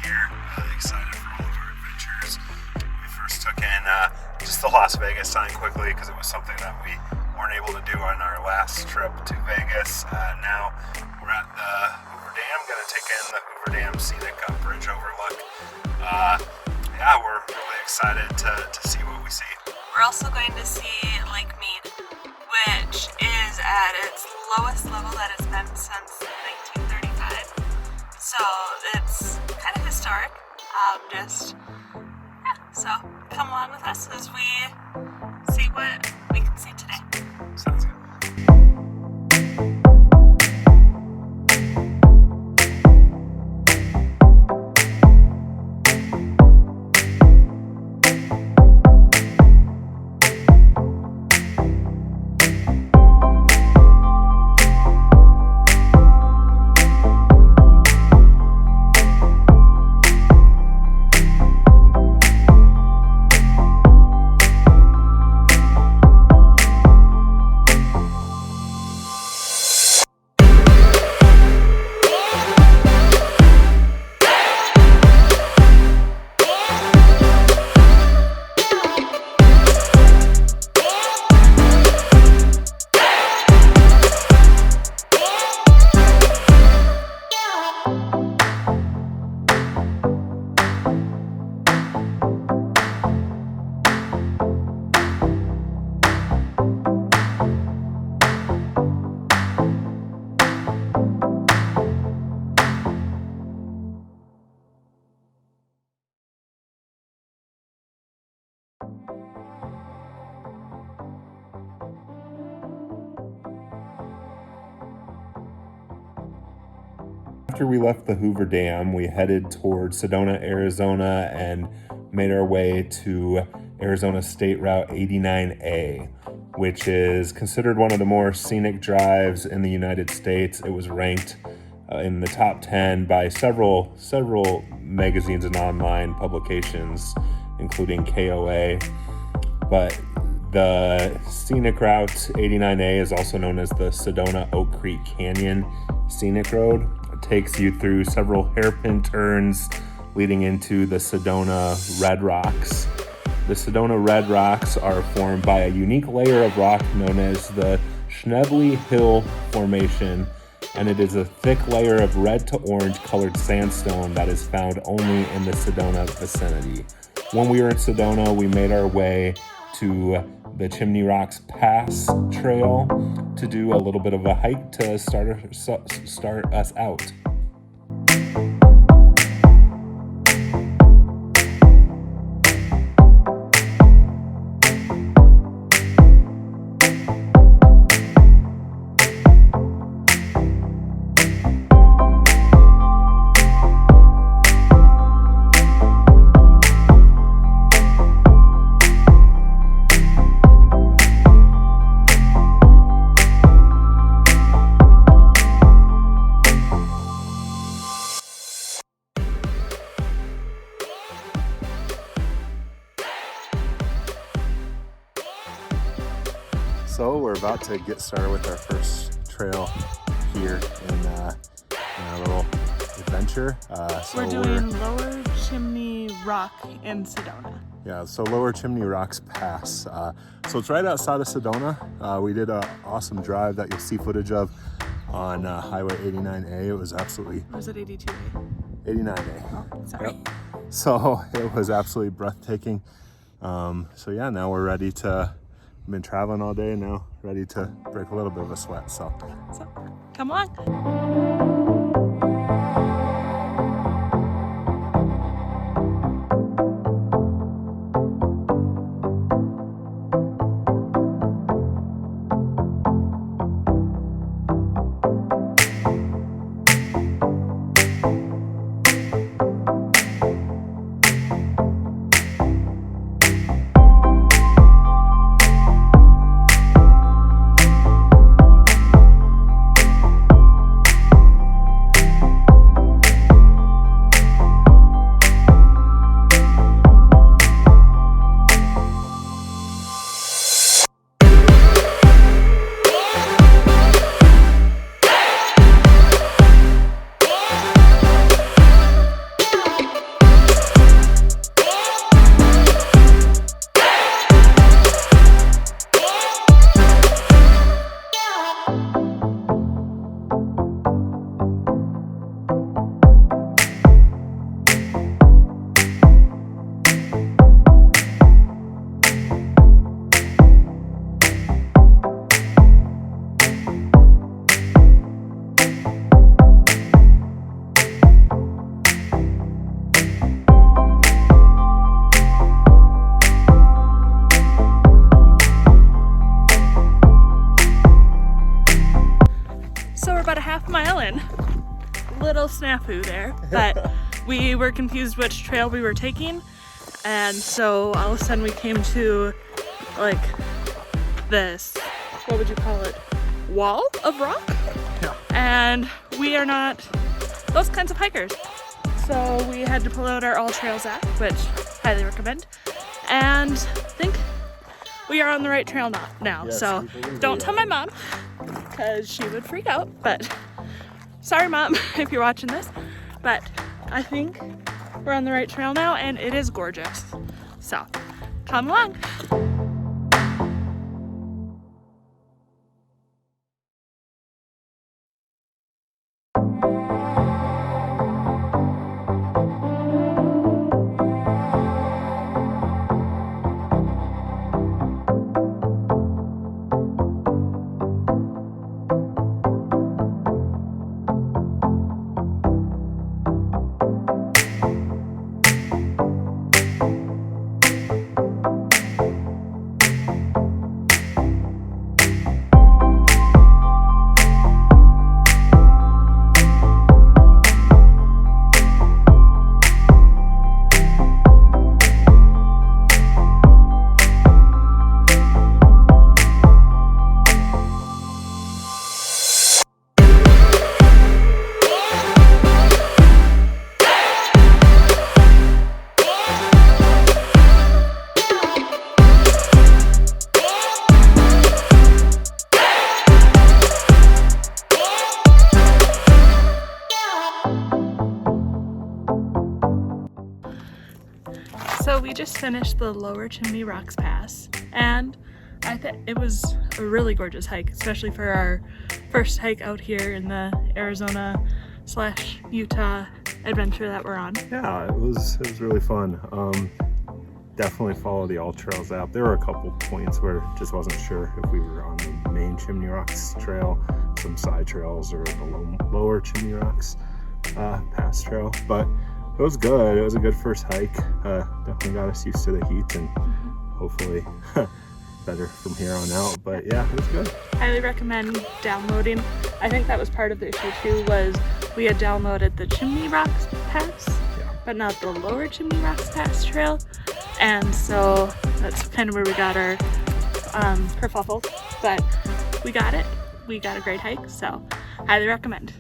here. Excited for all of our adventures. We first took in just the Las Vegas sign quickly because it was something that we weren't able to do on our last trip to Vegas. Now we're at the Hoover Dam, going to take in the Hoover Dam Scenic bridge overlook. Yeah, we're really excited to see what we see. We're also going to see Lake Mead, which is at its lowest level that it's been since 1935. So it's kind of historic. So come along with us as we see what we can see today. Sounds good. After we left the Hoover Dam, we headed towards Sedona, Arizona, and made our way to Arizona State Route 89A, which is considered one of the more scenic drives in the United States. It was ranked in the top 10 by several magazines and online publications, including KOA. But the Scenic Route 89A is also known as the Sedona-Oak Creek Canyon Scenic Road. It takes you through several hairpin turns leading into the Sedona Red Rocks. The Sedona Red Rocks are formed by a unique layer of rock known as the Schnebly Hill Formation, and it is a thick layer of red to orange colored sandstone that is found only in the Sedona vicinity. When we were in Sedona, we made our way to the Chimney Rocks Pass Trail to do a little bit of a hike to start us out. So we're about to get started with our first trail here in our little adventure. We're doing Lower Chimney Rock in Sedona. Yeah, so Lower Chimney Rocks Pass. So it's right outside of Sedona. We did an awesome drive that you'll see footage of on Highway 89A. It was absolutely... Or was it 82A? 89A. Oh, sorry. Yep. So it was absolutely breathtaking. So yeah, now we're ready to... Been traveling all day now, ready to break a little bit of a sweat. So come on. snafu there, but we were confused which trail we were taking, and so all of a sudden we came to like this, what would you call it, wall of rock? Yeah. And we are not those kinds of hikers. So we had to pull out our All Trails app, which highly recommend, and think we are on the right trail now. Yes, So don't tell my mom, because she would freak out, but sorry mom if you're watching this, but I think we're on the right trail now and it is gorgeous. So come along. So we just finished the Lower Chimney Rocks Pass, and I think it was a really gorgeous hike, especially for our first hike out here in the Arizona/Utah adventure that we're on. Yeah, it was really fun. Definitely follow the All Trails app. There were a couple points where just wasn't sure if we were on the main Chimney Rocks trail, some side trails, or the Lower Chimney Rocks Pass trail, but it was good. It was a good first hike. Definitely got us used to the heat and hopefully better from here on out. But yeah, it was good. Highly recommend downloading. I think that was part of the issue too, was we had downloaded the Chimney Rocks Pass, but not the Lower Chimney Rocks Pass trail. And so that's kind of where we got our kerfuffle. But we got it. We got a great hike, so highly recommend.